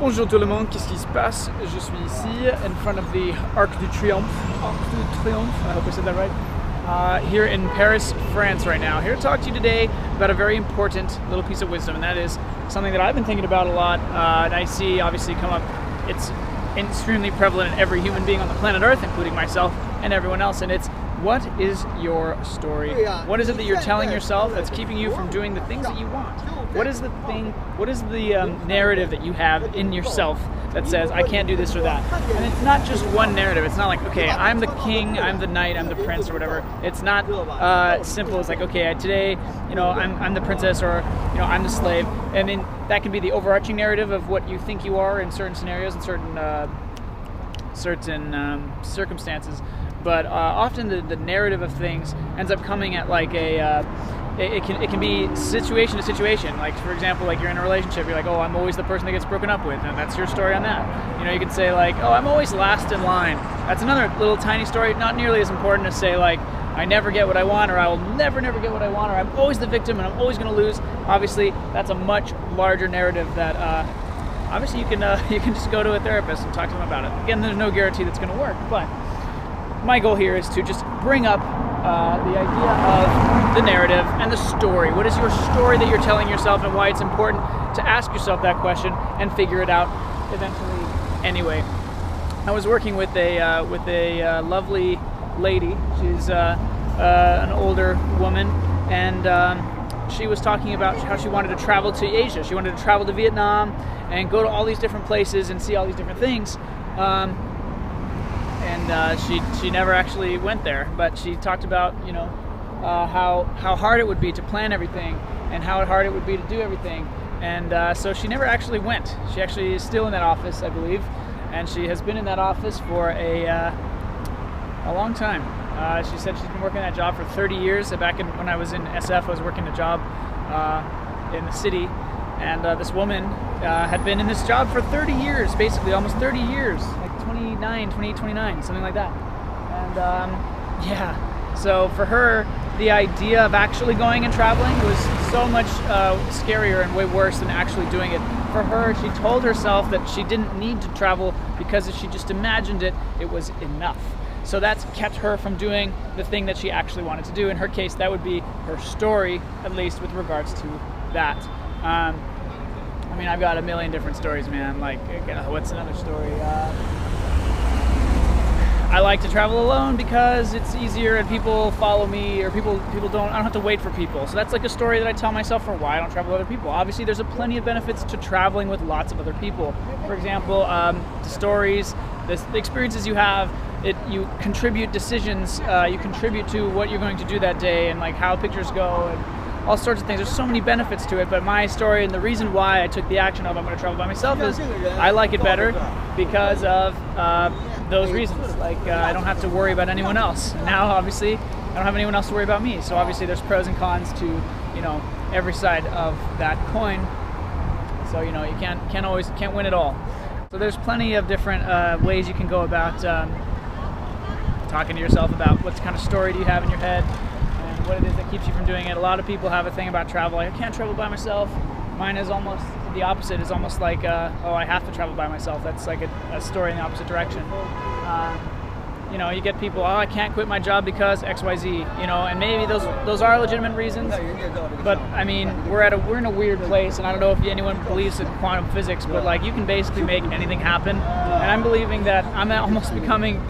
Bonjour tout le monde, qu'est-ce qui se passe? Je suis ici in front of the Arc de Triomphe, I hope I said that right, here in Paris, France right now. Here to talk to you today about a very important little piece of wisdom, and that is something that I've been thinking about a lot, and I see obviously come up. It's extremely prevalent in every human being on the planet Earth, including myself and everyone else, and it's what is your story? What is it that you're telling yourself that's keeping you from doing the things that you want? What is the thing, what is the narrative that you have in yourself that says, I can't do this or that? And it's not just one narrative. It's not like, okay, I'm the king, I'm the knight, I'm the prince or whatever. It's not simple. It's like, okay, today, you know, I'm the princess or, you know, I'm the slave. I mean, that can be the overarching narrative of what you think you are in certain scenarios and certain circumstances. But often the narrative of things ends up coming at like a it can be situation to situation. Like, for example, like you're in a relationship, you're like, oh, I'm always the person that gets broken up with, and that's your story on that. You know, you can say like, oh, I'm always last in line. That's another little tiny story, not nearly as important as say like, I never get what I want, or I will never get what I want, or I'm always the victim and I'm always going to lose. Obviously, that's a much larger narrative that obviously you can just go to a therapist and talk to them about it. Again, there's no guarantee that's going to work, but my goal here is to just bring up the idea of the narrative and the story. What is your story that you're telling yourself, and why it's important to ask yourself that question and figure it out eventually anyway. I was working with a lovely lady. She's an older woman, and she was talking about how she wanted to travel to Asia. She wanted to travel to Vietnam and go to all these different places and see all these different things. And she never actually went there, but she talked about, you know, how hard it would be to plan everything and how hard it would be to do everything, and so she never actually went. She actually is still in that office, I believe, and she has been in that office for a long time. She said she's been working that job for 30 years. When I was in SF, I was working a job in the city, and this woman had been in this job for 30 years, basically almost 30 years, like 29, something like that. And yeah, so for her, the idea of actually going and traveling was so much scarier and way worse than actually doing it. For her, she told herself that she didn't need to travel because if she just imagined it, it was enough. So that's kept her from doing the thing that she actually wanted to do. In her case, that would be her story, at least with regards to that. I mean, I've got a million different stories, man. Like, what's another story? I like to travel alone because it's easier and people follow me, or people don't. I don't have to wait for people. So that's like a story that I tell myself for why I don't travel with other people. Obviously, there's plenty of benefits to traveling with lots of other people. For example, the stories, the experiences you have. You contribute decisions. You contribute to what you're going to do that day, and like how pictures go, and all sorts of things. There's so many benefits to it, but my story and the reason why I took the action of I'm going to travel by myself is I like it better because of those reasons. Like I don't have to worry about anyone else. And now, obviously, I don't have anyone else to worry about me. So obviously, there's pros and cons to, you know, every side of that coin. So, you know, you can't win it all. So there's plenty of different ways you can go about talking to yourself about what kind of story do you have in your head and what it is that keeps you from doing it. A lot of people have a thing about travel, like, I can't travel by myself. Mine is almost the opposite. It's almost like, oh, I have to travel by myself. That's like a story in the opposite direction. You know, you get people, oh, I can't quit my job because XYZ, you know, and maybe those are legitimate reasons, but I mean, we're in a weird place, and I don't know if anyone believes in quantum physics, but like, you can basically make anything happen, and I'm believing that I'm almost becoming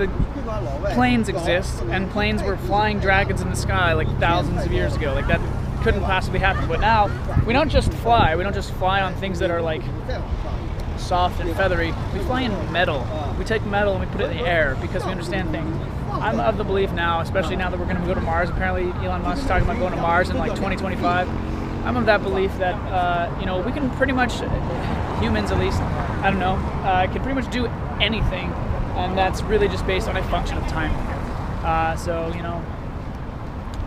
planes exist, and planes were flying dragons in the sky like thousands of years ago. Like, that couldn't possibly happen, but now we don't just fly on things that are like soft and feathery. We fly in metal. We take metal and we put it in the air because we understand things. I'm of the belief now, especially now that we're going to go to Mars. Apparently, Elon Musk is talking about going to Mars in like 2025. I'm of that belief that you know, we can pretty much, humans at least, I don't know, can pretty much do anything, and that's really just based on a function of time. So, you know,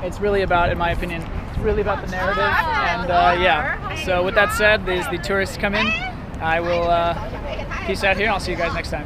it's really about, in my opinion, it's really about the narrative. And yeah. So with that said, as the tourists come in, I will peace out here, and I'll see you guys next time.